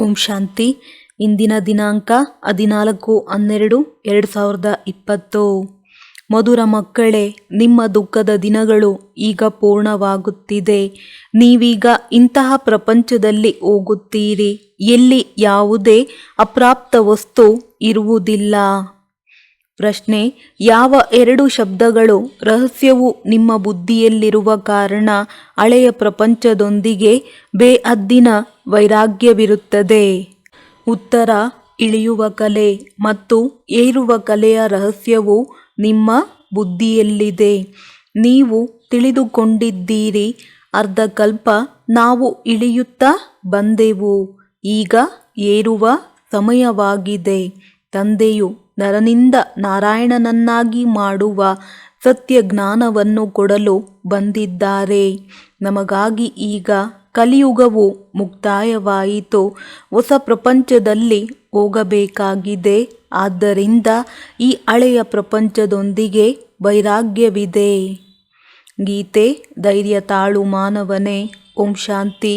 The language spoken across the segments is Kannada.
ಓಂ ಶಾಂತಿ. ಇಂದಿನ ದಿನಾಂಕ 14/12/2020. ಮಧುರ ಮಕ್ಕಳೇ, ನಿಮ್ಮ ದುಃಖದ ದಿನಗಳು ಈಗ ಪೂರ್ಣವಾಗುತ್ತಿದೆ. ನೀವೀಗ ಇಂತಹ ಪ್ರಪಂಚದಲ್ಲಿ ಹೋಗುತ್ತೀರಿ ಎಲ್ಲಿ ಯಾವುದೇ ಅಪ್ರಾಪ್ತ ವಸ್ತು ಇರುವುದಿಲ್ಲ. ಪ್ರಶ್ನೆ: ಯಾವ ಎರಡು ಶಬ್ದಗಳು ರಹಸ್ಯವು ನಿಮ್ಮ ಬುದ್ಧಿಯಲ್ಲಿರುವ ಕಾರಣ ಹಳೆಯ ಪ್ರಪಂಚದೊಂದಿಗೆ ಬೇಹದ್ದಿನ ವೈರಾಗ್ಯವಿರುತ್ತದೆ? ಉತ್ತರ: ಇಳಿಯುವ ಕಲೆ ಮತ್ತು ಏರುವ ಕಲೆಯ ರಹಸ್ಯವು ನಿಮ್ಮ ಬುದ್ಧಿಯಲ್ಲಿದೆ. ನೀವು ತಿಳಿದುಕೊಂಡಿದ್ದೀರಿ, ಅರ್ಧಕಲ್ಪ ನಾವು ಇಳಿಯುತ್ತಾ ಬಂದೆವು, ಈಗ ಏರುವ ಸಮಯವಾಗಿದೆ. ತಂದೆಯು ನರನಿಂದ ನಾರಾಯಣನನ್ನಾಗಿ ಮಾಡುವ ಸತ್ಯ ಜ್ಞಾನವನ್ನು ಕೊಡಲು ಬಂದಿದ್ದಾರೆ. ನಮಗಾಗಿ ಈಗ ಕಲಿಯುಗವು ಮುಕ್ತಾಯವಾಯಿತು, ಹೊಸ ಪ್ರಪಂಚದಲ್ಲಿ ಹೋಗಬೇಕಾಗಿದೆ. ಆದ್ದರಿಂದ ಈ ಹಳೆಯ ಪ್ರಪಂಚದೊಂದಿಗೆ ವೈರಾಗ್ಯವಿದೆ. ಗೀತೆ: ಧೈರ್ಯ ತಾಳು ಮಾನವನೇ. ಓಂ ಶಾಂತಿ.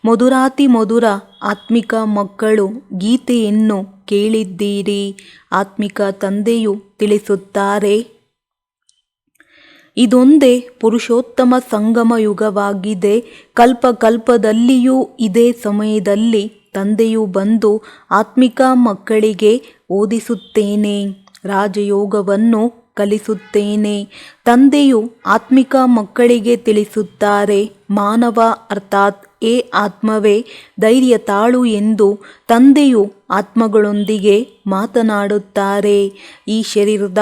ಮಧುರಾತಿ ಮಧುರ ಆತ್ಮಿಕ ಮಕ್ಕಳು, ಗೀತೆಯನ್ನು ಕೇಳಿದ್ದೀರಿ. ಆತ್ಮಿಕ ತಂದೆಯು ತಿಳಿಸುತ್ತಾರೆ, ಇದೊಂದೇ ಪುರುಷೋತ್ತಮ ಸಂಗಮ ಯುಗವಾಗಿದೆ. ಕಲ್ಪದಲ್ಲಿಯೂ ಇದೇ ಸಮಯದಲ್ಲಿ ತಂದೆಯು ಬಂದು ಆತ್ಮಿಕ ಮಕ್ಕಳಿಗೆ ಓದಿಸುತ್ತೇನೆ, ರಾಜಯೋಗವನ್ನು ಕಲಿಸುತ್ತೇನೆ. ತಂದೆಯು ಆತ್ಮಿಕ ಮಕ್ಕಳಿಗೆ ತಿಳಿಸುತ್ತಾರೆ, ಮಾನವ ಅರ್ಥಾತ್ ಏ ಆತ್ಮವೇ ಧೈರ್ಯ ತಾಳು ಎಂದು ತಂದೆಯು ಆತ್ಮಗಳೊಂದಿಗೆ ಮಾತನಾಡುತ್ತಾರೆ. ಈ ಶರೀರದ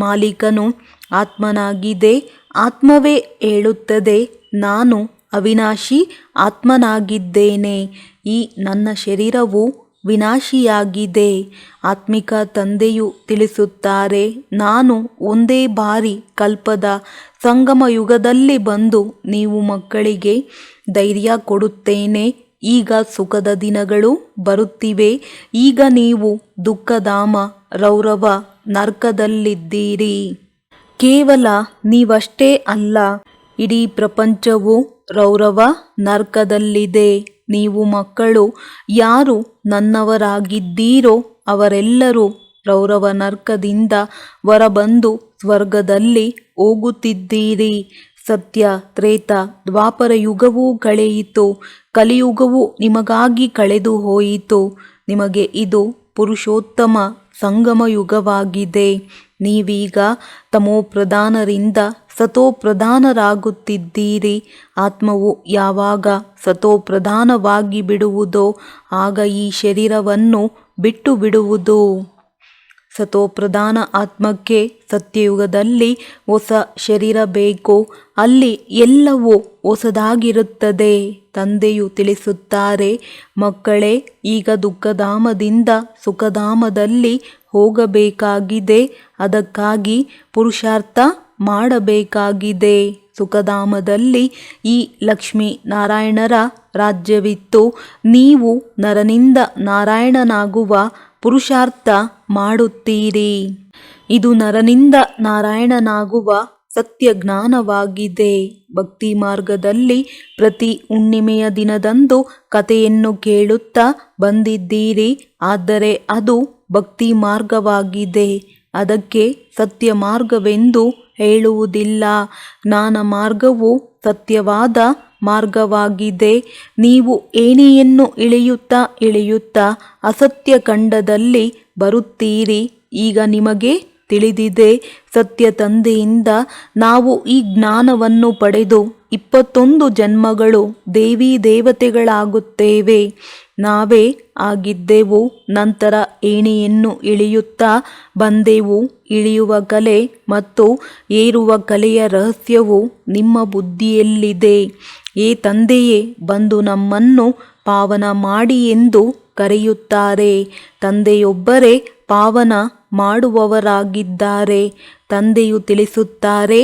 ಮಾಲೀಕನು ಆತ್ಮನಾಗಿದೆ. ಆತ್ಮವೇ ಹೇಳುತ್ತದೆ, ನಾನು ಅವಿನಾಶಿ ಆತ್ಮನಾಗಿದ್ದೇನೆ. ಈ ನನ್ನ ಶರೀರವು ವಿನಾಶಿಯಾಗಿದೆ. ಆತ್ಮಿಕ ತಂದೆಯು ತಿಳಿಸುತ್ತಾರೆ, ನಾನು ಒಂದೇ ಬಾರಿ ಕಲ್ಪದ ಸಂಗಮ ಯುಗದಲ್ಲಿ ಬಂದು ನೀವು ಮಕ್ಕಳಿಗೆ ಧೈರ್ಯ ಕೊಡುತ್ತೇನೆ. ಈಗ ಸುಖದ ದಿನಗಳು ಬರುತ್ತಿವೆ. ಈಗ ನೀವು ದುಃಖಧಾಮ ರೌರವ ನರ್ಕದಲ್ಲಿದ್ದೀರಿ. ಕೇವಲ ನೀವಷ್ಟೇ ಅಲ್ಲ, ಇಡೀ ಪ್ರಪಂಚವು ರೌರವ ನರ್ಕದಲ್ಲಿದೆ. ನೀವು ಮಕ್ಕಳು ಯಾರು ನನ್ನವರಾಗಿದ್ದೀರೋ ಅವರೆಲ್ಲರೂ ರೌರವ ನರ್ಕದಿಂದ ಹೊರಬಂದು ಸ್ವರ್ಗದಲ್ಲಿ ಹೋಗುತ್ತಿದ್ದೀರಿ. ಸತ್ಯ, ತ್ರೇತ, ದ್ವಾಪರ ಯುಗವೂ ಕಳೆಯಿತು, ಕಲಿಯುಗವು ನಿಮಗಾಗಿ ಕಳೆದು ಹೋಯಿತು. ನಿಮಗೆ ಇದು ಪುರುಷೋತ್ತಮ ಸಂಗಮ ಯುಗವಾಗಿದೆ. ನೀವೀಗ ತಮೋಪ್ರಧಾನರಿಂದ ಸತೋಪ್ರಧಾನರಾಗುತ್ತಿದ್ದೀರಿ. ಆತ್ಮವು ಯಾವಾಗ ಸತೋಪ್ರಧಾನವಾಗಿ ಬಿಡುವುದೋ ಆಗ ಈ ಶರೀರವನ್ನು ಬಿಟ್ಟು ಬಿಡುವುದು. ಸತೋಪ್ರಧಾನ ಆತ್ಮಕ್ಕೆ ಸತ್ಯಯುಗದಲ್ಲಿ ಹೊಸ ಶರೀರ ಬೇಕು, ಅಲ್ಲಿ ಎಲ್ಲವೂ ಹೊಸದಾಗಿರುತ್ತದೆ. ತಂದೆಯು ತಿಳಿಸುತ್ತಾರೆ, ಮಕ್ಕಳೇ, ಈಗ ದುಃಖಧಾಮದಿಂದ ಸುಖಧಾಮದಲ್ಲಿ ಹೋಗಬೇಕಾಗಿದೆ. ಅದಕ್ಕಾಗಿ ಪುರುಷಾರ್ಥ ಮಾಡಬೇಕಾಗಿದೆ. ಸುಖಧಾಮದಲ್ಲಿ ಈ ಲಕ್ಷ್ಮೀ ನಾರಾಯಣರ ರಾಜ್ಯವಿತ್ತು. ನೀವು ನರನಿಂದ ನಾರಾಯಣನಾಗುವ ಪುರುಷಾರ್ಥ ಮಾಡುತ್ತೀರಿ. ಇದು ನರನಿಂದ ನಾರಾಯಣನಾಗುವ ಸತ್ಯ ಜ್ಞಾನವಾಗಿದೆ. ಭಕ್ತಿ ಮಾರ್ಗದಲ್ಲಿ ಪ್ರತಿ ಹುಣ್ಣಿಮೆಯ ದಿನದಂದು ಕಥೆಯನ್ನು ಕೇಳುತ್ತಾ ಬಂದಿದ್ದೀರಿ. ಆದರೆ ಅದು ಭಕ್ತಿ ಮಾರ್ಗವಾಗಿದೆ, ಅದಕ್ಕೆ ಸತ್ಯ ಮಾರ್ಗವೆಂದು ಹೇಳುವುದಿಲ್ಲ. ಜ್ಞಾನ ಮಾರ್ಗವು ಸತ್ಯವಾದ ಮಾರ್ಗವಾಗಿದೆ. ನೀವು ಏಣಿಯನ್ನು ಇಳಿಯುತ್ತಾ ಅಸತ್ಯ ಖಂಡದಲ್ಲಿ ಬರುತ್ತೀರಿ. ಈಗ ನಿಮಗೆ ತಿಳಿದಿದೆ, ಸತ್ಯ ತಂದೆಯಿಂದ ನಾವು ಈ ಜ್ಞಾನವನ್ನು ಪಡೆದು 21 ಜನ್ಮಗಳು ದೇವಿ ದೇವತೆಗಳಾಗುತ್ತೇವೆ. ನಾವೇ ಆಗಿದ್ದೆವು. ನಂತರ ಏಣಿಯನ್ನು ಇಳಿಯುತ್ತಾ ಬಂದೆವು. ಇಳಿಯುವ ಕಲೆ ಮತ್ತು ಏರುವ ಕಲೆಯ ರಹಸ್ಯವು ನಿಮ್ಮ ಬುದ್ಧಿಯಲ್ಲಿದೆ. ಏ ತಂದೆಯೇ ಬಂದು ನಮ್ಮನ್ನು ಪಾವನ ಮಾಡಿ ಎಂದು ಕರೆಯುತ್ತಾರೆ. ತಂದೆಯೊಬ್ಬರೇ ಪಾವನ ಮಾಡುವವರಾಗಿದ್ದಾರೆ. ತಂದೆಯು ತಿಳಿಸುತ್ತಾರೆ,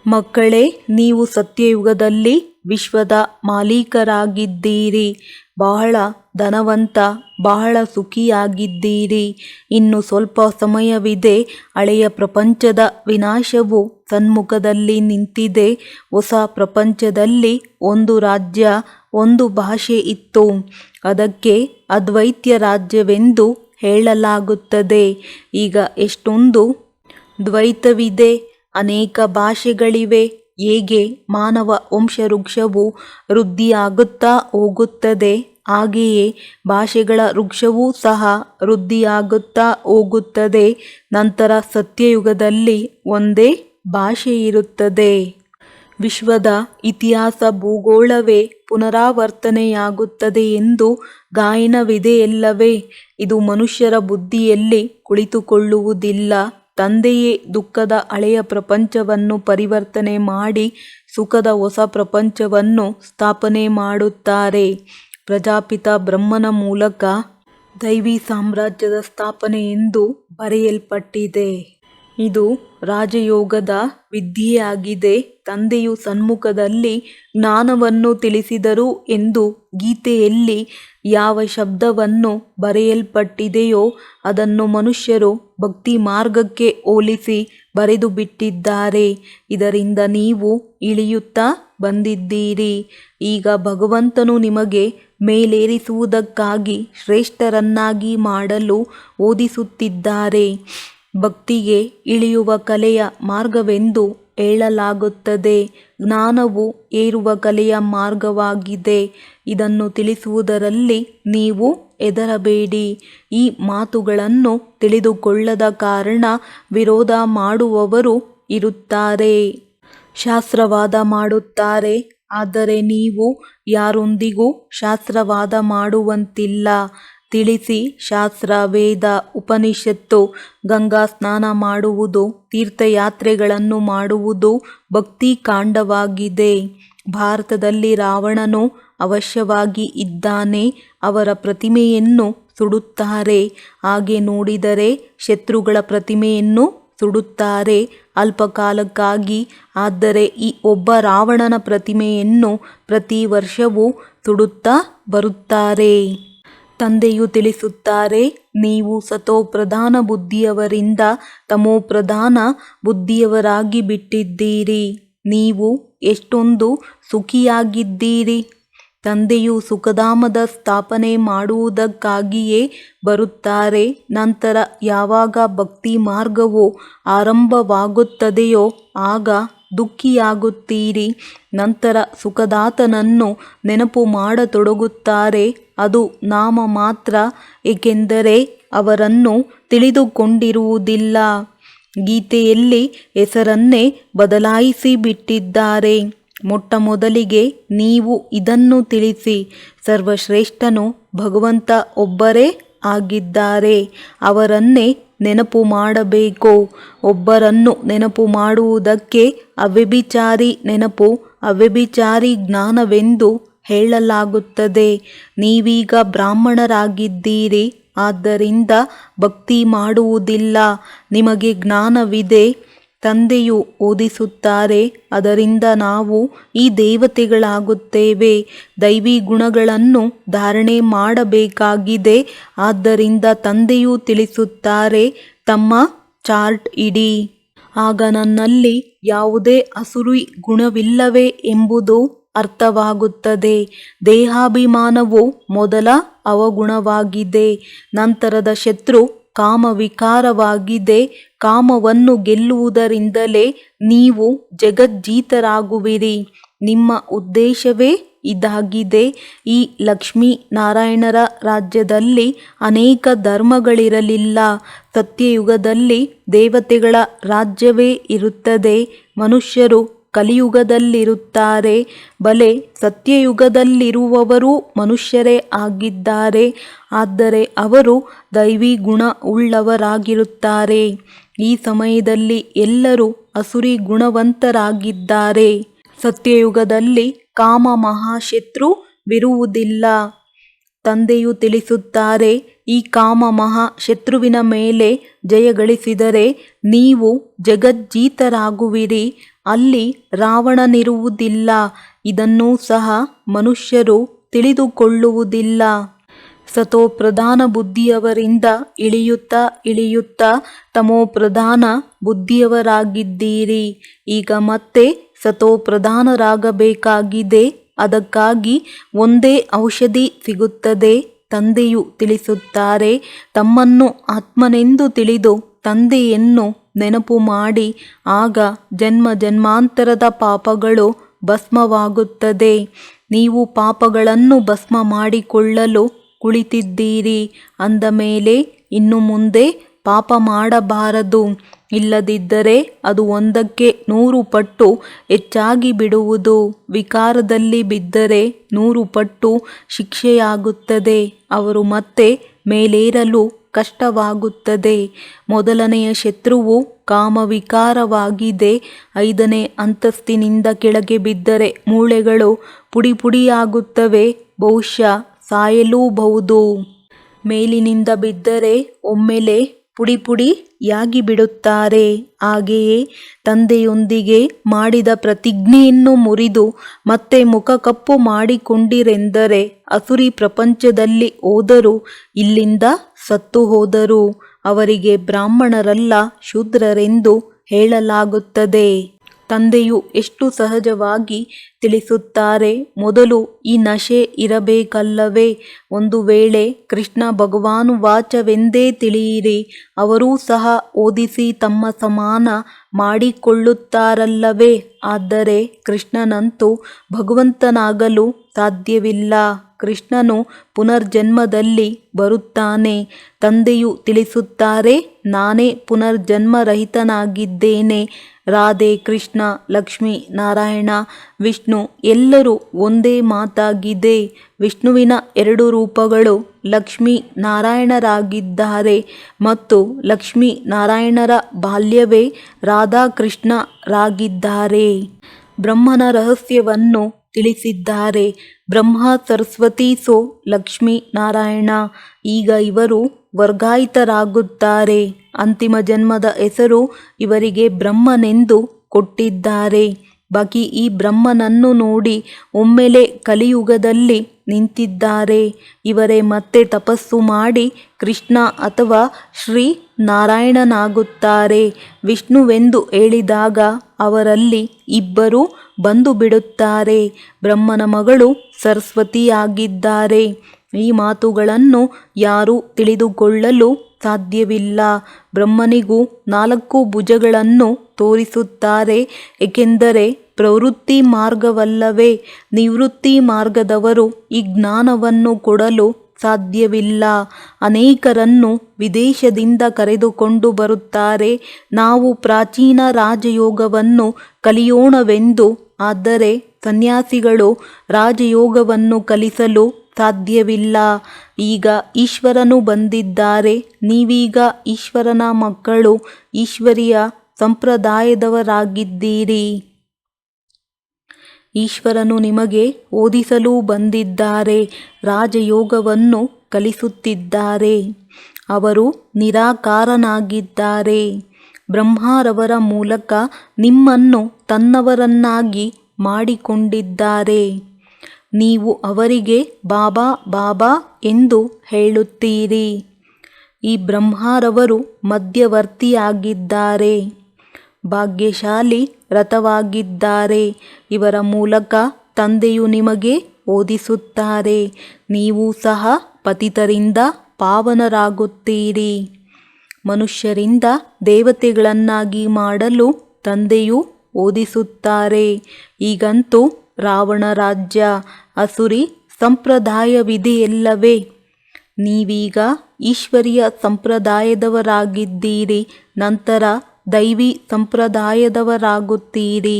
ಮಕ್ಕಳೇ, ನೀವು ಸತ್ಯಯುಗದಲ್ಲಿ ವಿಶ್ವದ ಮಾಲೀಕರಾಗಿದ್ದೀರಿ. ಬಹಳ ಧನವಂತ, ಬಹಳ ಸುಖಿಯಾಗಿದ್ದೀರಿ. ಇನ್ನು ಸ್ವಲ್ಪ ಸಮಯವಿದೆ. ಹಳೆಯ ಪ್ರಪಂಚದ ವಿನಾಶವು ಸನ್ಮುಖದಲ್ಲಿ ನಿಂತಿದೆ. ಹೊಸ ಪ್ರಪಂಚದಲ್ಲಿ ಒಂದು ರಾಜ್ಯ, ಒಂದು ಭಾಷೆ ಇತ್ತು. ಅದಕ್ಕೆ ಅದ್ವೈತ್ಯ ರಾಜ್ಯವೆಂದು ಹೇಳಲಾಗುತ್ತದೆ. ಈಗ ಎಷ್ಟೊಂದು ದ್ವೈತವಿದೆ, ಅನೇಕ ಭಾಷೆಗಳಿವೆ. ಹೇಗೆ ಮಾನವ ವಂಶವೃಕ್ಷವು ವೃದ್ಧಿಯಾಗುತ್ತಾ ಹೋಗುತ್ತದೆ, ಹಾಗೆಯೇ ಭಾಷೆಗಳ ವೃಕ್ಷವೂ ಸಹ ವೃದ್ಧಿಯಾಗುತ್ತಾ ಹೋಗುತ್ತದೆ. ನಂತರ ಸತ್ಯಯುಗದಲ್ಲಿ ಒಂದೇ ಭಾಷೆ ಇರುತ್ತದೆ. ವಿಶ್ವದ ಇತಿಹಾಸ ಭೂಗೋಳವೇ ಪುನರಾವರ್ತನೆಯಾಗುತ್ತದೆ ಎಂದು ಗಾಯನವಿದೆಯಲ್ಲವೇ? ಇದು ಮನುಷ್ಯರ ಬುದ್ಧಿಯಲ್ಲಿ ಕುಳಿತುಕೊಳ್ಳುವುದಿಲ್ಲ. ತಂದೆಯೇ ದುಃಖದ ಹಳೆಯ ಪ್ರಪಂಚವನ್ನು ಪರಿವರ್ತನೆ ಮಾಡಿ ಸುಖದ ಹೊಸ ಪ್ರಪಂಚವನ್ನು ಸ್ಥಾಪನೆ ಮಾಡುತ್ತಾರೆ. ಪ್ರಜಾಪಿತ ಬ್ರಹ್ಮನ ಮೂಲಕ ದೈವಿ ಸಾಮ್ರಾಜ್ಯದ ಸ್ಥಾಪನೆ ಎಂದು ಬರೆಯಲ್ಪಟ್ಟಿದೆ. ಇದು ರಾಜಯೋಗದ ವಿದ್ಯೆಯಾಗಿದೆ. ತಂದೆಯು ಸನ್ಮುಖದಲ್ಲಿ ಜ್ಞಾನವನ್ನು ತಿಳಿಸಿದರು ಎಂದು ಗೀತೆಯಲ್ಲಿ ಯಾವ ಶಬ್ದವನ್ನು ಬರೆಯಲ್ಪಟ್ಟಿದೆಯೋ ಅದನ್ನು ಮನುಷ್ಯರು ಭಕ್ತಿ ಮಾರ್ಗಕ್ಕೆ ಹೋಲಿಸಿ ಬರೆದು ಬಿಟ್ಟಿದ್ದಾರೆ. ಇದರಿಂದ ನೀವು ಇಳಿಯುತ್ತಾ ಬಂದಿದ್ದೀರಿ. ಈಗ ಭಗವಂತನು ನಿಮಗೆ ಮೇಲೇರಿಸುವುದಕ್ಕಾಗಿ ಶ್ರೇಷ್ಠರನ್ನಾಗಿ ಮಾಡಲು ಓದಿಸುತ್ತಿದ್ದಾರೆ. ಭಕ್ತಿಗೆ ಇಳಿಯುವ ಕಲೆಯ ಮಾರ್ಗವೆಂದು ಹೇಳಲಾಗುತ್ತದೆ. ಜ್ಞಾನವು ಏರುವ ಕಲೆಯ ಮಾರ್ಗವಾಗಿದೆ. ಇದನ್ನು ತಿಳಿಸುವುದರಲ್ಲಿ ನೀವು ಹೆದರಬೇಡಿ. ಈ ಮಾತುಗಳನ್ನು ತಿಳಿದುಕೊಳ್ಳದ ಕಾರಣ ವಿರೋಧ ಮಾಡುವವರು ಇರುತ್ತಾರೆ. ಶಾಸ್ತ್ರವಾದ ಮಾಡುತ್ತಾರೆ, ಆದರೆ ನೀವು ಯಾರೊಂದಿಗೂ ಶಾಸ್ತ್ರವಾದ ಮಾಡುವಂತಿಲ್ಲ. ತಿಳಿಸಿ. ಶಾಸ್ತ್ರ, ವೇದ, ಉಪನಿಷತ್ತು, ಗಂಗಾ ಸ್ನಾನ ಮಾಡುವುದು, ತೀರ್ಥಯಾತ್ರೆಗಳನ್ನು ಮಾಡುವುದು ಭಕ್ತಿ ಕಾಂಡವಾಗಿದೆ. ಭಾರತದಲ್ಲಿ ರಾವಣನು ಅವಶ್ಯವಾಗಿ ಇದ್ದಾನೆ. ಅವರ ಪ್ರತಿಮೆಯನ್ನು ಸುಡುತ್ತಾರೆ. ಹಾಗೆ ನೋಡಿದರೆ ಶತ್ರುಗಳ ಪ್ರತಿಮೆಯನ್ನು ಸುಡುತ್ತಾರೆ ಅಲ್ಪಕಾಲಕ್ಕಾಗಿ. ಆದರೆ ಈ ಒಬ್ಬ ರಾವಣನ ಪ್ರತಿಮೆಯನ್ನು ಪ್ರತಿ ವರ್ಷವೂ ಸುಡುತ್ತಾ ಬರುತ್ತಾರೆ. ತಂದೆಯು ತಿಳಿಸುತ್ತಾರೆ, ನೀವು ಸತೋಪ್ರಧಾನ ಬುದ್ಧಿಯವರಿಂದ ತಮೋಪ್ರಧಾನ ಬುದ್ಧಿಯವರಾಗಿ ಬಿಟ್ಟಿದ್ದೀರಿ. ನೀವು ಎಷ್ಟೊಂದು ಸುಖಿಯಾಗಿದ್ದೀರಿ. ತಂದೆಯು ಸುಖಧಾಮದ ಸ್ಥಾಪನೆ ಮಾಡುವುದಕ್ಕಾಗಿಯೇ ಬರುತ್ತಾರೆ. ನಂತರ ಯಾವಾಗ ಭಕ್ತಿ ಮಾರ್ಗವು ಆರಂಭವಾಗುತ್ತದೆಯೋ ಆಗ ದುಃಖಿಯಾಗುತ್ತೀರಿ. ನಂತರ ಸುಖದಾತನನ್ನು ನೆನಪು ಮಾಡತೊಡಗುತ್ತಾರೆ. ಅದು ನಾಮ ಮಾತ್ರ, ಏಕೆಂದರೆ ಅವರನ್ನು ತಿಳಿದುಕೊಂಡಿರುವುದಿಲ್ಲ. ಗೀತೆಯಲ್ಲಿ ಹೆಸರನ್ನೇ ಬದಲಾಯಿಸಿ ಬಿಟ್ಟಿದ್ದಾರೆ. ಮೊಟ್ಟಮೊದಲಿಗೆ ನೀವು ಇದನ್ನು ತಿಳಿಸಿ. ಸರ್ವಶ್ರೇಷ್ಠನು ಭಗವಂತ ಒಬ್ಬರೇ ಆಗಿದ್ದಾರೆ. ಅವರನ್ನೇ ನೆನಪು ಮಾಡಬೇಕು. ಒಬ್ಬರನ್ನು ನೆನಪು ಮಾಡುವುದಕ್ಕೆ ಅವ್ಯಭಿಚಾರಿ ನೆನಪು, ಅವ್ಯಭಿಚಾರಿ ಜ್ಞಾನವೆಂದು ಹೇಳಲಾಗುತ್ತದೆ. ನೀವೀಗ ಬ್ರಾಹ್ಮಣರಾಗಿದ್ದೀರಿ, ಆದ್ದರಿಂದ ಭಕ್ತಿ ಮಾಡುವುದಿಲ್ಲ. ನಿಮಗೆ ಜ್ಞಾನವಿದೆ. ತಂದೆಯು ಓದಿಸುತ್ತಾರೆ. ಅದರಿಂದ ನಾವು ಈ ದೇವತೆಗಳಾಗುತ್ತೇವೆ. ದೈವಿ ಗುಣಗಳನ್ನು ಧಾರಣೆ ಮಾಡಬೇಕಾಗಿದೆ. ಆದ್ದರಿಂದ ತಂದೆಯು ತಿಳಿಸುತ್ತಾರೆ, ತಮ್ಮ ಚಾರ್ಟ್ ಇಡಿ. ಆಗ ನನ್ನಲ್ಲಿ ಯಾವುದೇ ಅಸುರಿ ಗುಣವಿಲ್ಲವೇ ಎಂಬುದು ಅರ್ಥವಾಗುತ್ತದೆ. ದೇಹಾಭಿಮಾನವು ಮೊದಲ ಅವಗುಣವಾಗಿದೆ. ನಂತರದ ಶತ್ರು ಕಾಮವಿಕಾರವಾಗಿದೆ. ಕಾಮವನ್ನು ಗೆಲ್ಲುವುದರಿಂದಲೇ ನೀವು ಜಗಜ್ಜೀತರಾಗುವಿರಿ. ನಿಮ್ಮ ಉದ್ದೇಶವೇ ಇದಾಗಿದೆ. ಈ ಲಕ್ಷ್ಮೀನಾರಾಯಣರ ರಾಜ್ಯದಲ್ಲಿ ಅನೇಕ ಧರ್ಮಗಳಿರಲಿಲ್ಲ. ಸತ್ಯಯುಗದಲ್ಲಿ ದೇವತೆಗಳ ರಾಜ್ಯವೇ ಇರುತ್ತದೆ. ಮನುಷ್ಯರು ಕಲಿಯುಗದಲ್ಲಿರುತ್ತಾರೆ. ಬಲೆ, ಸತ್ಯಯುಗದಲ್ಲಿರುವವರೂ ಮನುಷ್ಯರೇ ಆಗಿದ್ದಾರೆ. ಆದರೆ ಅವರು ದೈವಿ ಗುಣ ಉಳ್ಳವರಾಗಿರುತ್ತಾರೆ. ಈ ಸಮಯದಲ್ಲಿ ಎಲ್ಲರೂ ಅಸುರಿ ಗುಣವಂತರಾಗಿದ್ದಾರೆ. ಸತ್ಯಯುಗದಲ್ಲಿ ಕಾಮ ಮಹಾಶತ್ರುವಿರುವುದಿಲ್ಲ. ತಂದೆಯು ತಿಳಿಸುತ್ತಾರೆ, ಈ ಕಾಮ ಮಹಾಶತ್ರುವಿನ ಮೇಲೆ ಜಯಗಳಿಸಿದರೆ ನೀವು ಜಗಜ್ಜೀತರಾಗುವಿರಿ. ಅಲ್ಲಿ ರಾವಣನಿರುವುದಿಲ್ಲ. ಇದನ್ನೂ ಸಹ ಮನುಷ್ಯರು ತಿಳಿದುಕೊಳ್ಳುವುದಿಲ್ಲ. ಸತೋಪ್ರಧಾನ ಬುದ್ಧಿಯವರಿಂದ ಇಳಿಯುತ್ತಾ ಇಳಿಯುತ್ತಾ ತಮೋಪ್ರಧಾನ ಬುದ್ಧಿಯವರಾಗಿದ್ದೀರಿ. ಈಗ ಮತ್ತೆ ಸತೋಪ್ರಧಾನರಾಗಬೇಕಾಗಿದೆ. ಅದಕ್ಕಾಗಿ ಒಂದೇ ಔಷಧಿ ಸಿಗುತ್ತದೆ. ತಂದೆಯು ತಿಳಿಸುತ್ತಾರೆ, ತಮ್ಮನ್ನು ಆತ್ಮನೆಂದು ತಿಳಿದು ತಂದೆಯನ್ನು ನೆನಪು ಮಾಡಿ, ಆಗ ಜನ್ಮ ಜನ್ಮಾಂತರದ ಪಾಪಗಳು ಭಸ್ಮವಾಗುತ್ತದೆ. ನೀವು ಪಾಪಗಳನ್ನು ಭಸ್ಮ ಮಾಡಿಕೊಳ್ಳಲು ಕುಳಿತಿದ್ದೀರಿ ಅಂದ ಮೇಲೆ ಇನ್ನು ಮುಂದೆ ಪಾಪ ಮಾಡಬಾರದು. ಇಲ್ಲದಿದ್ದರೆ ಅದು 100ಕ್ಕೆ 100 ಪಟ್ಟು ಹೆಚ್ಚಾಗಿ ಬಿಡುವುದು. ವಿಕಾರದಲ್ಲಿ ಬಿದ್ದರೆ 100 ಪಟ್ಟು ಶಿಕ್ಷೆಯಾಗುತ್ತದೆ. ಅವರು ಮತ್ತೆ ಮೇಲೇರಲು ಕಷ್ಟವಾಗುತ್ತದೆ. ಮೊದಲನೆಯ ಶತ್ರುವು ಕಾಮವಿಕಾರವಾಗಿದೆ. 5ನೇ ಅಂತಸ್ತಿನಿಂದ ಕೆಳಗೆ ಬಿದ್ದರೆ ಮೂಳೆಗಳು ಪುಡಿಪುಡಿಯಾಗುತ್ತವೆ, ಬಹುಶಃ ಸಾಯಲೂಬಹುದು. ಮೇಲಿನಿಂದ ಬಿದ್ದರೆ ಒಮ್ಮೆಲೆ ಪುಡಿಪುಡಿಯಾಗಿ ಬಿಡುತ್ತಾರೆ. ಹಾಗೆಯೇ ತಂದೆಯೊಂದಿಗೆ ಮಾಡಿದ ಪ್ರತಿಜ್ಞೆಯನ್ನು ಮುರಿದು ಮತ್ತೆ ಮುಖ ಕಪ್ಪು ಮಾಡಿಕೊಂಡಿರೆಂದರೆ ಅಸುರಿ ಪ್ರಪಂಚದಲ್ಲಿ ಹೋದರೂ ಇಲ್ಲಿಂದ ಸತ್ತು ಹೋದರು. ಅವರಿಗೆ ಬ್ರಾಹ್ಮಣರಲ್ಲ, ಶೂದ್ರರೆಂದು ಹೇಳಲಾಗುತ್ತದೆ. ತಂದೆಯು ಎಷ್ಟು ಸಹಜವಾಗಿ ತಿಳಿಸುತ್ತಾರೆ, ಮೊದಲು ಈ ನಶೆ ಇರಬೇಕಲ್ಲವೇ? ಒಂದು ವೇಳೆ ಕೃಷ್ಣ ಭಗವಾನುವಾಚವೆಂದೇ ತಿಳಿಯಿರಿ. ಅವರೂ ಸಹ ಓದಿಸಿ ತಮ್ಮ ಸಮಾನ ಮಾಡಿಕೊಳ್ಳುತ್ತಾರಲ್ಲವೇ? ಆದರೆ ಕೃಷ್ಣನಂತೂ ಭಗವಂತನಾಗಲು ಸಾಧ್ಯವಿಲ್ಲ. ಕೃಷ್ಣನು ಪುನರ್ಜನ್ಮದಲ್ಲಿ ಬರುತ್ತಾನೆ. ತಂದೆಯು ತಿಳಿಸುತ್ತಾರೆ, ನಾನೇ ಪುನರ್ಜನ್ಮರಹಿತನಾಗಿದ್ದೇನೆ. ರಾಧೆ, ಕೃಷ್ಣ, ಲಕ್ಷ್ಮೀ ನಾರಾಯಣ, ವಿಷ್ಣು ಎಲ್ಲರೂ ಒಂದೇ ಮಾತಾಗಿದೆ. ವಿಷ್ಣುವಿನ 2 ರೂಪಗಳು ಲಕ್ಷ್ಮೀ ನಾರಾಯಣರಾಗಿದ್ದಾರೆ ಮತ್ತು ಲಕ್ಷ್ಮೀ ನಾರಾಯಣರ ಬಾಲ್ಯವೇ ರಾಧಾಕೃಷ್ಣರಾಗಿದ್ದಾರೆ. ಬ್ರಹ್ಮನ ರಹಸ್ಯವನ್ನು ತಿಳಿಸಿದ್ದಾರೆ. ಬ್ರಹ್ಮ ಸರಸ್ವತಿ ಸೋ ಲಕ್ಷ್ಮೀ ನಾರಾಯಣ. ಈಗ ಇವರು ವರ್ಗಾಯಿತರಾಗುತ್ತಾರೆ. ಅಂತಿಮ ಜನ್ಮದ ಹೆಸರು ಇವರಿಗೆ ಬ್ರಹ್ಮನೆಂದು ಕೊಟ್ಟಿದ್ದಾರೆ. ಬಾಕಿ ಈ ಬ್ರಹ್ಮನನ್ನು ನೋಡಿ ಒಮ್ಮೆಲೆ ಕಲಿಯುಗದಲ್ಲಿ ನಿಂತಿದ್ದಾರೆ. ಇವರೇ ಮತ್ತೆ ತಪಸ್ಸು ಮಾಡಿ ಕೃಷ್ಣ ಅಥವಾ ಶ್ರೀ ನಾರಾಯಣನಾಗುತ್ತಾರೆ. ವಿಷ್ಣುವೆಂದು ಹೇಳಿದಾಗ ಅವರಲ್ಲಿ ಇಬ್ಬರು ಬಂದು ಬಿಡುತ್ತಾರೆ. ಬ್ರಹ್ಮನ ಮಗಳು ಸರಸ್ವತಿಯಾಗಿದ್ದಾರೆ. ಈ ಮಾತುಗಳನ್ನು ಯಾರೂ ತಿಳಿದುಕೊಳ್ಳಲು ಸಾಧ್ಯವಿಲ್ಲ. ಬ್ರಹ್ಮನಿಗೂ 4 ಭುಜಗಳನ್ನು ತೋರಿಸುತ್ತಾರೆ. ಏಕೆಂದರೆ ಪ್ರವೃತ್ತಿ ಮಾರ್ಗವಲ್ಲವೇ? ನಿವೃತ್ತಿ ಮಾರ್ಗದವರು ಈ ಜ್ಞಾನವನ್ನು ಕೊಡಲು ಸಾಧ್ಯವಿಲ್ಲ. ಅನೇಕರನ್ನು ವಿದೇಶದಿಂದ ಕರೆದುಕೊಂಡು ಬರುತ್ತಾರೆ. ನಾವು ಪ್ರಾಚೀನ ರಾಜಯೋಗವನ್ನು ಕಲಿಯೋಣವೆಂದು. ಆದರೆ ಸನ್ಯಾಸಿಗಳು ರಾಜಯೋಗವನ್ನು ಕಲಿಸಲು ಸಾಧ್ಯವಿಲ್ಲ. ಈಗ ಈಶ್ವರನು ಬಂದಿದ್ದಾರೆ. ನೀವೀಗ ಈಶ್ವರನ ಮಕ್ಕಳು, ಈಶ್ವರಿಯ ಸಂಪ್ರದಾಯದವರಾಗಿದ್ದೀರಿ. ಈಶ್ವರನು ನಿಮಗೆ ಓದಿಸಲು ಬಂದಿದ್ದಾರೆ. ರಾಜಯೋಗವನ್ನು ಕಲಿಸುತ್ತಿದ್ದಾರೆ. ಅವರು ನಿರಾಕಾರನಾಗಿದ್ದಾರೆ. ಬ್ರಹ್ಮರವರ ಮೂಲಕ ನಿಮ್ಮನ್ನು ತನ್ನವರನ್ನಾಗಿ ಮಾಡಿಕೊಂಡಿದ್ದಾರೆ. ನೀವು ಅವರಿಗೆ ಬಾಬಾ ಬಾಬಾ ಎಂದು ಹೇಳುತ್ತೀರಿ. ಈ ಬ್ರಹ್ಮರವರು ಮಧ್ಯವರ್ತಿಯಾಗಿದ್ದಾರೆ. ಭಾಗ್ಯಶಾಲಿ ರಥವಾಗಿದ್ದಾರೆ. ಇವರ ಮೂಲಕ ತಂದೆಯು ನಿಮಗೆ ಓದಿಸುತ್ತಾರೆ. ನೀವು ಸಹ ಪತಿತರಿಂದ ಪಾವನರಾಗುತ್ತೀರಿ. ಮನುಷ್ಯರಿಂದ ದೇವತೆಗಳನ್ನಾಗಿ ಮಾಡಲು ತಂದೆಯು ಓದಿಸುತ್ತಾರೆ. ಈಗಂತೂ ರಾವಣ ರಾಜ್ಯ ಅಸುರಿ ಸಂಪ್ರದಾಯವಿದೆಯಲ್ಲವೇ? ನೀವೀಗ ಈಶ್ವರಿಯ ಸಂಪ್ರದಾಯದವರಾಗಿದ್ದೀರಿ. ನಂತರ ದೈವಿ ಸಂಪ್ರದಾಯದವರಾಗುತ್ತೀರಿ.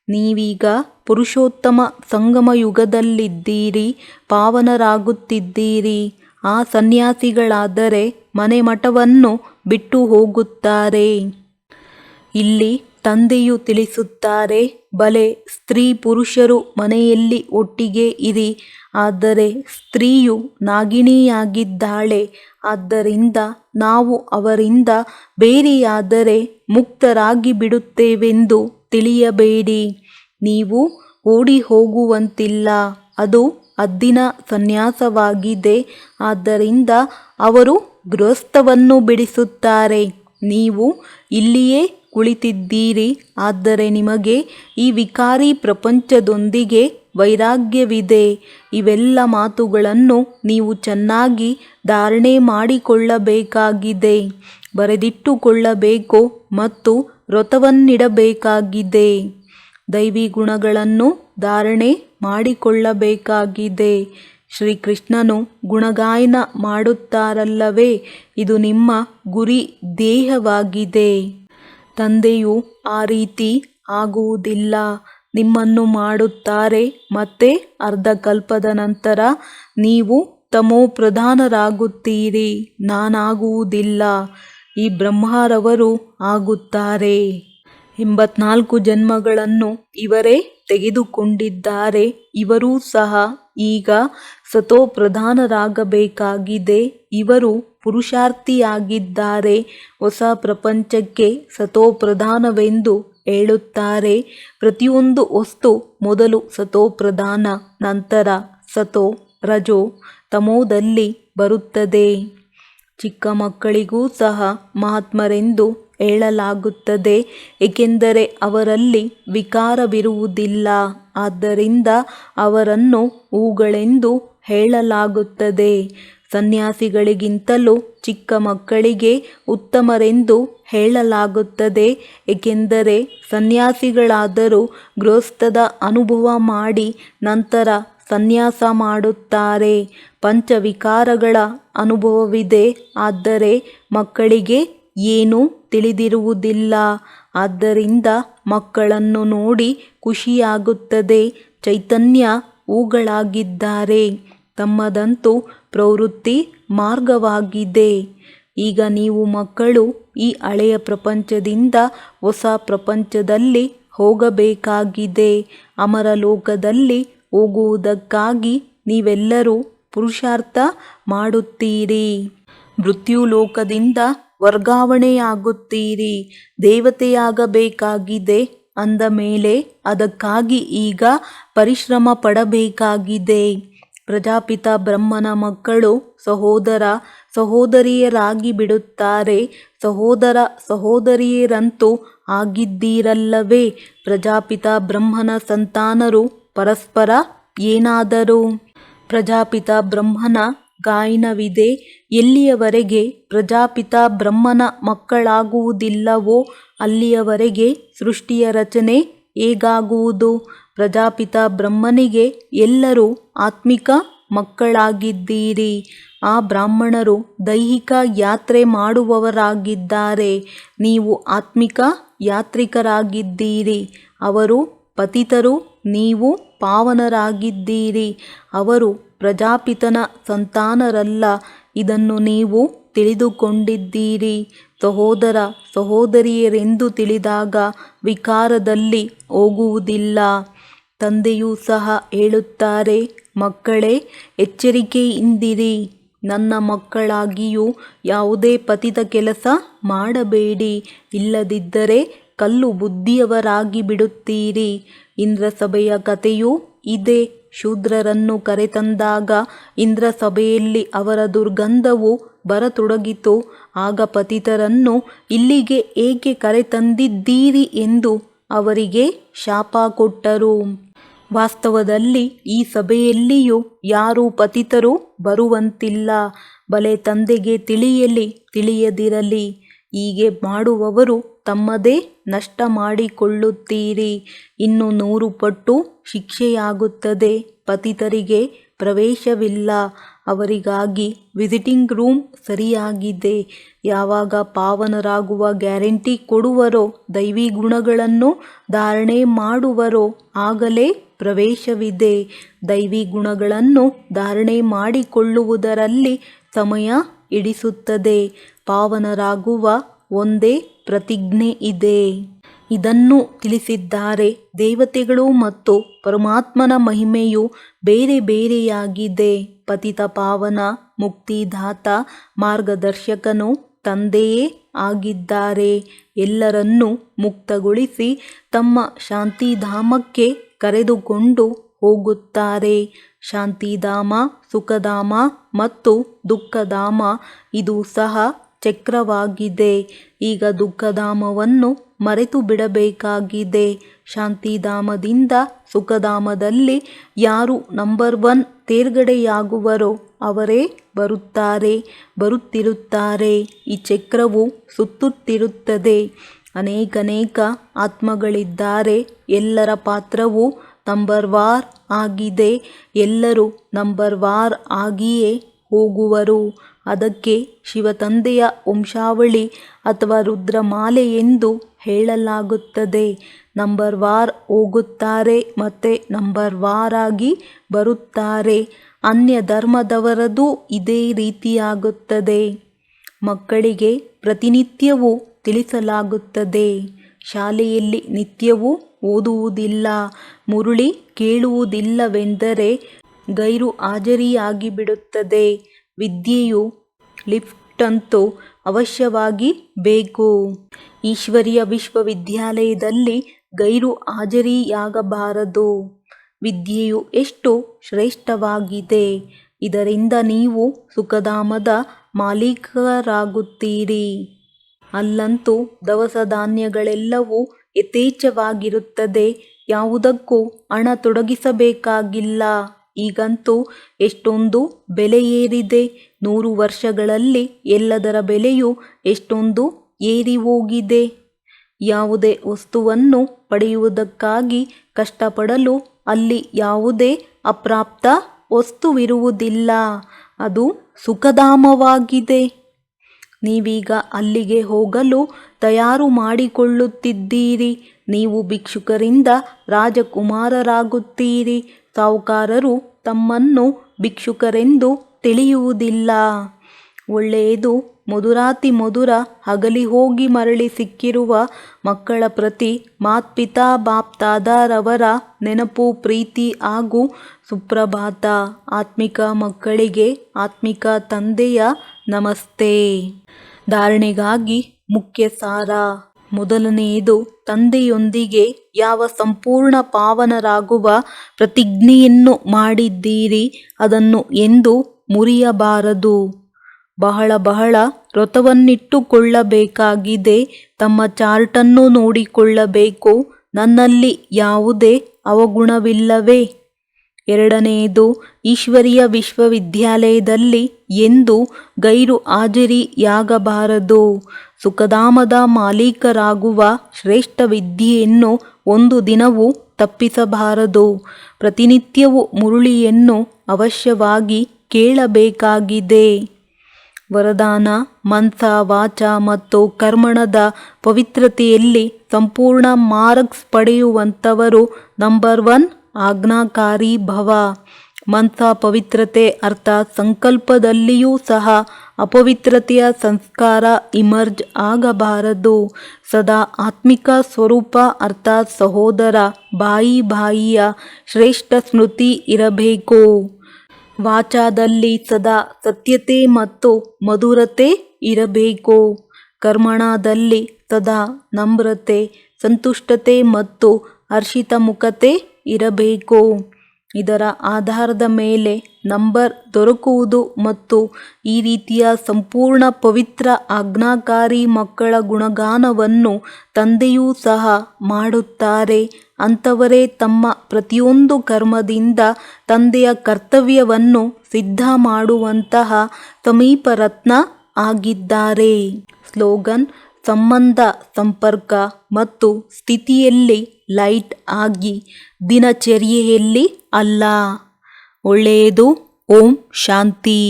ನೀವೀಗ ಪುರುಷೋತ್ತಮ ಸಂಗಮ ಯುಗದಲ್ಲಿದ್ದೀರಿ. ಪಾವನರಾಗುತ್ತಿದ್ದೀರಿ. ಆ ಸನ್ಯಾಸಿಗಳಾದರೆ ಮನೆ ಮಠವನ್ನು ಬಿಟ್ಟು ಹೋಗುತ್ತಾರೆ. ಇಲ್ಲಿ ತಂದೆಯು ತಿಳಿಸುತ್ತಾರೆ, ಬಲೆ ಸ್ತ್ರೀ ಪುರುಷರು ಮನೆಯಲ್ಲಿ ಒಟ್ಟಿಗೆ ಇರಿ. ಆದರೆ ಸ್ತ್ರೀಯು ನಾಗಿಣಿಯಾಗಿದ್ದಾಳೆ. ಆದ್ದರಿಂದ ನಾವು ಅವರಿಂದ ಬೇರೆಯಾದರೆ ಮುಕ್ತರಾಗಿ ಬಿಡುತ್ತೇವೆಂದು ತಿಳಿಯಬೇಡಿ. ನೀವು ಓಡಿ ಹೋಗುವಂತಿಲ್ಲ. ಅದು ಹದ್ದಿನ ಸನ್ಯಾಸವಾಗಿದೆ. ಆದ್ದರಿಂದ ಅವರು ಗೃಹಸ್ಥವನ್ನು ಬಿಡಿಸುತ್ತಾರೆ. ನೀವು ಇಲ್ಲಿಯೇ ಕುಳಿತಿದ್ದೀರಿ. ಆದರೆ ನಿಮಗೆ ಈ ವಿಕಾರಿ ಪ್ರಪಂಚದೊಂದಿಗೆ ವೈರಾಗ್ಯವಿದೆ. ಇವೆಲ್ಲ ಮಾತುಗಳನ್ನು ನೀವು ಚೆನ್ನಾಗಿ ಧಾರಣೆ ಮಾಡಿಕೊಳ್ಳಬೇಕಾಗಿದೆ, ಬರೆದಿಟ್ಟುಕೊಳ್ಳಬೇಕು ಮತ್ತು ವ್ರತವನ್ನಿಡಬೇಕಾಗಿದೆ. ದೈವಿ ಗುಣಗಳನ್ನು ಧಾರಣೆ ಮಾಡಿಕೊಳ್ಳಬೇಕಾಗಿದೆ. ಶ್ರೀಕೃಷ್ಣನು ಗುಣಗಾಯನ ಮಾಡುತ್ತಾರಲ್ಲವೇ, ಇದು ನಿಮ್ಮ ಗುರಿ ಧ್ಯೇಯವಾಗಿದೆ. ತಂದೆಯು ಆ ರೀತಿ ಆಗುವುದಿಲ್ಲ. ನಿಮ್ಮನ್ನು ಮಾಡುತ್ತಾರೆ ಮತ್ತೆ ಅರ್ಧಕಲ್ಪದ ನಂತರ ನೀವು ತಮೋಪ್ರಧಾನರಾಗುತ್ತೀರಿ. ನಾನಾಗುವುದಿಲ್ಲ, ಈ ಬ್ರಹ್ಮರವರು ಆಗುತ್ತಾರೆ. 84 ಜನ್ಮಗಳನ್ನು ಇವರೇ ತೆಗೆದುಕೊಂಡಿದ್ದಾರೆ. ಇವರೂ ಸಹ ಈಗ ಸತೋಪ್ರಧಾನರಾಗಬೇಕಾಗಿದೆ. ಇವರು ಪುರುಷಾರ್ಥಿಯಾಗಿದ್ದಾರೆ. ಹೊಸ ಪ್ರಪಂಚಕ್ಕೆ ಸತೋಪ್ರಧಾನವೆಂದು ಹೇಳುತ್ತಾರೆ. ಪ್ರತಿಯೊಂದು ವಸ್ತು ಮೊದಲು ಸತೋಪ್ರಧಾನ, ನಂತರ ಸತೋ ರಜೋ ತಮೋದಲ್ಲಿ ಬರುತ್ತದೆ. ಚಿಕ್ಕ ಮಕ್ಕಳಿಗೂ ಸಹ ಮಹಾತ್ಮರೆಂದು ಹೇಳಲಾಗುತ್ತದೆ, ಏಕೆಂದರೆ ಅವರಲ್ಲಿ ವಿಕಾರವಿರುವುದಿಲ್ಲ. ಆದ್ದರಿಂದ ಅವರನ್ನು ಹೂಗಳೆಂದು ಹೇಳಲಾಗುತ್ತದೆ. ಸನ್ಯಾಸಿಗಳಿಗಿಂತಲೂ ಚಿಕ್ಕ ಮಕ್ಕಳಿಗೆ ಉತ್ತಮರೆಂದು ಹೇಳಲಾಗುತ್ತದೆ, ಏಕೆಂದರೆ ಸನ್ಯಾಸಿಗಳಾದರೂ ಗೃಹಸ್ಥದ ಅನುಭವ ಮಾಡಿ ನಂತರ ಸನ್ಯಾಸ ಮಾಡುತ್ತಾರೆ. ಪಂಚವಿಕಾರಗಳ ಅನುಭವವಿದೆ, ಆದರೆ ಮಕ್ಕಳಿಗೆ ಏನೂ ತಿಳಿದಿರುವುದಿಲ್ಲ. ಆದ್ದರಿಂದ ಮಕ್ಕಳನ್ನು ನೋಡಿ ಖುಷಿಯಾಗುತ್ತದೆ. ಚೈತನ್ಯ ಹೂಗಳಾಗಿದ್ದಾರೆ. ತಮ್ಮದಂತೂ ಪ್ರವೃತ್ತಿ ಮಾರ್ಗವಾಗಿದೆ. ಈಗ ನೀವು ಮಕ್ಕಳು ಈ ಹಳೆಯ ಪ್ರಪಂಚದಿಂದ ಹೊಸ ಪ್ರಪಂಚದಲ್ಲಿ ಹೋಗಬೇಕಾಗಿದೆ. ಅಮರ ಲೋಕದಲ್ಲಿ ಹೋಗುವುದಕ್ಕಾಗಿ ನೀವೆಲ್ಲರೂ ಪುರುಷಾರ್ಥ ಮಾಡುತ್ತೀರಿ. ಮೃತ್ಯುಲೋಕದಿಂದ ವರ್ಗಾವಣೆಯಾಗುತ್ತೀರಿ. ದೇವತೆಯಾಗಬೇಕಾಗಿದೆ ಅಂದ ಮೇಲೆ ಅದಕ್ಕಾಗಿ ಈಗ ಪರಿಶ್ರಮ ಪಡಬೇಕಾಗಿದೆ. ಪ್ರಜಾಪಿತ ಬ್ರಹ್ಮನ ಮಕ್ಕಳು ಸಹೋದರ ಸಹೋದರಿಯರಾಗಿ ಬಿಡುತ್ತಾರೆ. ಸಹೋದರ ಸಹೋದರಿಯರಂತೂ ಆಗಿದ್ದೀರಲ್ಲವೇ. ಪ್ರಜಾಪಿತ ಬ್ರಹ್ಮನ ಸಂತಾನರು ಪರಸ್ಪರ ಏನಾದರೂ. ಪ್ರಜಾಪಿತ ಬ್ರಹ್ಮನ ಗಾಯನವಿದೆ. ಎಲ್ಲಿಯವರೆಗೆ ಪ್ರಜಾಪಿತ ಬ್ರಹ್ಮನ ಮಕ್ಕಳಾಗುವುದಿಲ್ಲವೋ ಅಲ್ಲಿಯವರೆಗೆ ಸೃಷ್ಟಿಯ ರಚನೆ ಹೇಗಾಗುವುದು? ಪ್ರಜಾಪಿತ ಬ್ರಹ್ಮನಿಗೆ ಎಲ್ಲರೂ ಆತ್ಮಿಕ ಮಕ್ಕಳಾಗಿದ್ದೀರಿ. ಆ ಬ್ರಾಹ್ಮಣರು ದೈಹಿಕ ಯಾತ್ರೆ ಮಾಡುವವರಾಗಿದ್ದಾರೆ. ನೀವು ಆತ್ಮಿಕ ಯಾತ್ರಿಕರಾಗಿದ್ದೀರಿ. ಅವರು ಪತಿತರು, ನೀವು ಪಾವನರಾಗಿದ್ದೀರಿ. ಅವರು ಪ್ರಜಾಪಿತನ ಸಂತಾನರಲ್ಲ. ಇದನ್ನು ನೀವು ತಿಳಿದುಕೊಂಡಿದ್ದೀರಿ. ಸಹೋದರ ಸಹೋದರಿಯರೆಂದು ತಿಳಿದಾಗ ವಿಕಾರದಲ್ಲಿ ಹೋಗುವುದಿಲ್ಲ. ತಂದೆಯೂ ಸಹ ಹೇಳುತ್ತಾರೆ, ಮಕ್ಕಳೇ, ಎಚ್ಚರಿಕೆಯಿಂದಿರಿ. ನನ್ನ ಮಕ್ಕಳಾಗಿಯೂ ಯಾವುದೇ ಪತಿತ ಕೆಲಸ ಮಾಡಬೇಡಿ. ಇಲ್ಲದಿದ್ದರೆ ಕಲ್ಲು ಬುದ್ಧಿಯವರಾಗಿ ಬಿಡುತ್ತೀರಿ. ಇಂದ್ರಸಭೆಯ ಕಥೆಯೂ ಇದೆ. ಶೂದ್ರರನ್ನು ಕರೆತಂದಾಗ ಇಂದ್ರಸಭೆಯಲ್ಲಿ ಅವರ ದುರ್ಗಂಧವು ಬರತೊಡಗಿತು. ಆಗ ಪತಿತರನ್ನು ಇಲ್ಲಿಗೆ ಏಕೆ ಕರೆತಂದಿದ್ದೀರಿ ಎಂದು ಅವರಿಗೆ ಶಾಪ ಕೊಟ್ಟರು. ವಾಸ್ತವದಲ್ಲಿ ಈ ಸಭೆಯಲ್ಲಿಯೂ ಯಾರೂ ಪತಿತರು ಬರುವಂತಿಲ್ಲ. ಬಲೆ ತಂದೆಗೆ ತಿಳಿಯಲಿ ತಿಳಿಯದಿರಲಿ. ಹೀಗೆ ಮಾಡುವವರು ತಮ್ಮದೇ ನಷ್ಟ ಮಾಡಿಕೊಳ್ಳುತ್ತೀರಿ. ಇನ್ನು 100 ಪಟ್ಟು ಶಿಕ್ಷೆಯಾಗುತ್ತದೆ. ಪತಿತರಿಗೆ ಪ್ರವೇಶವಿಲ್ಲ. ಅವರಿಗಾಗಿ ವಿಸಿಟಿಂಗ್ ರೂಮ್ ಸರಿಯಾಗಿದೆ. ಯಾವಾಗ ಪಾವನರಾಗುವ ಗ್ಯಾರಂಟಿ ಕೊಡುವರೋ, ದೈವಿ ಗುಣಗಳನ್ನು ಧಾರಣೆ ಮಾಡುವರೋ ಆಗಲೇ ಪ್ರವೇಶವಿದೆ. ದೈವಿ ಗುಣಗಳನ್ನು ಧಾರಣೆ ಮಾಡಿಕೊಳ್ಳುವುದರಲ್ಲಿ ಸಮಯ ಹಿಡಿಸುತ್ತದೆ. ಪಾವನರಾಗುವ ಒಂದೇ ಪ್ರತಿಜ್ಞೆ ಇದೆ. ಇದನ್ನು ತಿಳಿಸಿದ್ದಾರೆ. ದೇವತೆಗಳು ಮತ್ತು ಪರಮಾತ್ಮನ ಮಹಿಮೆಯು ಬೇರೆ ಬೇರೆಯಾಗಿದೆ. ಪತಿತ ಪಾವನ, ಮುಕ್ತಿದಾತ, ಮಾರ್ಗದರ್ಶಕನು ತಂದೆಯೇ ಆಗಿದ್ದಾರೆ. ಎಲ್ಲರನ್ನೂ ಮುಕ್ತಗೊಳಿಸಿ ತಮ್ಮ ಶಾಂತಿಧಾಮಕ್ಕೆ ಕರೆದುಕೊಂಡು ಹೋಗುತ್ತಾರೆ. ಶಾಂತಿಧಾಮ, ಸುಖಧಾಮ ಮತ್ತು ದುಃಖಧಾಮ ಇದು ಸಹ ಚಕ್ರವಾಗಿದೆ. ಈಗ ದುಃಖಧಾಮವನ್ನು ಮರೆತು ಬಿಡಬೇಕಾಗಿದೆ. ಶಾಂತಿಧಾಮದಿಂದ ಸುಖಧಾಮದಲ್ಲಿ ಯಾರು ನಂಬರ್ 1 ತೇರ್ಗಡೆಯಾಗುವರೋ ಅವರೇ ಬರುತ್ತಿರುತ್ತಾರೆ. ಈ ಚಕ್ರವು ಸುತ್ತುತ್ತಿರುತ್ತದೆ. ಅನೇಕ ಆತ್ಮಗಳಿದ್ದಾರೆ. ಎಲ್ಲರ ಪಾತ್ರವು ನಂಬರ್ ವಾರ್ ಆಗಿದೆ. ಎಲ್ಲರೂ ನಂಬರ್ ವಾರ್ ಆಗಿಯೇ ಹೋಗುವರು. ಅದಕ್ಕೆ ಶಿವತಂದೆಯ ವಂಶಾವಳಿ ಅಥವಾ ರುದ್ರಮಾಲೆ ಎಂದು ಹೇಳಲಾಗುತ್ತದೆ. ನಂಬರ್ ವಾರ್ ಹೋಗುತ್ತಾರೆ ಮತ್ತೆ ನಂಬರ್ ವಾರ್ ಆಗಿ ಬರುತ್ತಾರೆ. ಅನ್ಯ ಧರ್ಮದವರದು ಇದೇ ರೀತಿಯಾಗುತ್ತದೆ. ಮಕ್ಕಳಿಗೆ ಪ್ರತಿನಿತ್ಯವೂ ತಿಳಿಸಲಾಗುತ್ತದೆ. ಶಾಲೆಯಲ್ಲಿ ನಿತ್ಯವೂ ಓದುವುದಿಲ್ಲ, ಮುರುಳಿ ಕೇಳುವುದಿಲ್ಲವೆಂದರೆ ಗೈರು ಹಾಜರಿಯಾಗಿಬಿಡುತ್ತದೆ. ವಿದ್ಯೆಯು ಲಿಫ್ಟಂತೂ ಅವಶ್ಯವಾಗಿ ಬೇಕು. ಈಶ್ವರೀಯ ವಿಶ್ವವಿದ್ಯಾಲಯದಲ್ಲಿ ಗೈರು ಹಾಜರಿಯಾಗಬಾರದು. ವಿದ್ಯೆಯು ಎಷ್ಟು ಶ್ರೇಷ್ಠವಾಗಿದೆ. ಇದರಿಂದ ನೀವು ಸುಖಧಾಮದ ಮಾಲೀಕರಾಗುತ್ತೀರಿ. ಅಲ್ಲಂತೂ ದವಸ ಧಾನ್ಯಗಳೆಲ್ಲವೂ ಯಥೇಚ್ಛವಾಗಿರುತ್ತದೆ. ಯಾವುದಕ್ಕೂ ಹಣ ತೊಡಗಿಸಬೇಕಾಗಿಲ್ಲ. ಈಗಂತೂ ಎಷ್ಟೊಂದು ಬೆಲೆ ಏರಿದೆ. 100 ವರ್ಷಗಳಲ್ಲಿ ಎಲ್ಲದರ ಬೆಲೆಯೂ ಎಷ್ಟೊಂದು ಏರಿ ಹೋಗಿದೆ. ಯಾವುದೇ ವಸ್ತುವನ್ನು ಪಡೆಯುವುದಕ್ಕಾಗಿ ಕಷ್ಟಪಡಲು ಅಲ್ಲಿ ಯಾವುದೇ ಅಪ್ರಾಪ್ತ ವಸ್ತುವಿರುವುದಿಲ್ಲ. ಅದು ಸುಖಧಾಮವಾಗಿದೆ. ನೀವೀಗ ಅಲ್ಲಿಗೆ ಹೋಗಲು ತಯಾರು ಮಾಡಿಕೊಳ್ಳುತ್ತಿದ್ದೀರಿ. ನೀವು ಭಿಕ್ಷುಕರಿಂದ ರಾಜಕುಮಾರರಾಗುತ್ತೀರಿ. ಸಾಹುಕಾರರು ತಮ್ಮನ್ನು ಭಿಕ್ಷುಕರೆಂದು ತಿಳಿಯುವುದಿಲ್ಲ. ಒಳ್ಳೆಯದು. ಮಧುರಾತಿ ಮಧುರ ಹಗಲಿ ಹೋಗಿ ಮರಳಿ ಸಿಕ್ಕಿರುವ ಮಕ್ಕಳ ಪ್ರತಿ ಮಾತ್ಪಿತಾ ಬಾಪ್ದಾದಾರವರ ನೆನಪು, ಪ್ರೀತಿ ಹಾಗೂ ಸುಪ್ರಭಾತ. ಆತ್ಮಿಕ ಮಕ್ಕಳಿಗೆ ಆತ್ಮಿಕ ತಂದೆಯ ನಮಸ್ತೆ. ಧಾರಣೆಗಾಗಿ ಮುಖ್ಯ ಸಾರ. ಮೊದಲನೆಯದು, ತಂದೆಯೊಂದಿಗೆ ಯಾವ ಸಂಪೂರ್ಣ ಪಾವನರಾಗುವ ಪ್ರತಿಜ್ಞೆಯನ್ನು ಮಾಡಿದ್ದೀರಿ ಅದನ್ನು ಎಂದೂ ಮುರಿಯಬಾರದು. ಬಹಳ ವ್ರತವನ್ನಿಟ್ಟುಕೊಳ್ಳಬೇಕಾಗಿದೆ. ತಮ್ಮ ಚಾರ್ಟನ್ನು ನೋಡಿಕೊಳ್ಳಬೇಕು. ನನ್ನಲ್ಲಿ ಯಾವುದೇ ಅವಗುಣವಿಲ್ಲವೇ? ಎರಡನೆಯದು, ಈಶ್ವರೀಯ ವಿಶ್ವವಿದ್ಯಾಲಯದಲ್ಲಿ ಎಂದೂ ಗೈರು ಹಾಜರಿಯಾಗಬಾರದು. ಸುಖಧಾಮದ ಮಾಲೀಕರಾಗುವ ಶ್ರೇಷ್ಠ ವಿದ್ಯೆಯನ್ನು ಒಂದು ದಿನವೂ ತಪ್ಪಿಸಬಾರದು. ಪ್ರತಿನಿತ್ಯವೂ ಮುರುಳಿಯನ್ನು ಅವಶ್ಯವಾಗಿ ಕೇಳಬೇಕಾಗಿದೆ. ವರದಾನ: ಮನಸ, ವಾಚ ಮತ್ತು ಕರ್ಮಣದ ಪವಿತ್ರತೆಯಲ್ಲಿ ಸಂಪೂರ್ಣ ಮಾರ್ಕ್ಸ್ ಪಡೆಯುವಂಥವರು ನಂಬರ್ 1 ಆಜ್ಞಾಕಾರಿ ಭವ. ಮನಸ ಪವಿತ್ರತೆ ಅರ್ಥಾತ್ ಸಂಕಲ್ಪದಲ್ಲಿಯೂ ಸಹ ಅಪವಿತ್ರತೆಯ ಸಂಸ್ಕಾರ ಇಮರ್ಜ್ ಆಗಬಾರದು. ಸದಾ ಆತ್ಮಿಕ ಸ್ವರೂಪ ಅರ್ಥಾತ್ ಸಹೋದರ ಬಾಯಿಯ ಶ್ರೇಷ್ಠ ಸ್ಮೃತಿ ಇರಬೇಕು. ವಾಚಾದಲ್ಲಿ ಸದಾ ಸತ್ಯತೆ ಮತ್ತು ಮಧುರತೆ ಇರಬೇಕು. ಕರ್ಮಣದಲ್ಲಿ ಸದಾ ನಮ್ರತೆ, ಸಂತುಷ್ಟತೆ ಮತ್ತು ಹರ್ಷಿತ ಮುಖತೆ ಇರಬೇಕು. ಇದರ ಆಧಾರದ ಮೇಲೆ ನಂಬರ್ ದೊರಕುವುದು ಮತ್ತು ಈ ರೀತಿಯ ಸಂಪೂರ್ಣ ಪವಿತ್ರ ಆಜ್ಞಾಕಾರಿ ಮಕ್ಕಳ ಗುಣಗಾನವನ್ನು ತಂದೆಯೂ ಸಹ ಮಾಡುತ್ತಾರೆ. ಅಂಥವರೇ ತಮ್ಮ ಪ್ರತಿಯೊಂದು ಕರ್ಮದಿಂದ ತಂದೆಯ ಕರ್ತವ್ಯವನ್ನು ಸಿದ್ಧ ಮಾಡುವಂತಹ ಸಮೀಪ ರತ್ನ ಆಗಿದ್ದಾರೆ. ಸ್ಲೋಗನ್: ಸಂಬಂಧ, ಸಂಪರ್ಕ ಮತ್ತು ಸ್ಥಿತಿಯಲ್ಲಿ ಲೈಟ್ ಆಗಿ, ದಿನಚರ್ಯೆಯಲ್ಲಿ ಅಲ್ಲ. ಒಳ್ಳೆಯದು. ಓಂ ಶಾಂತಿ.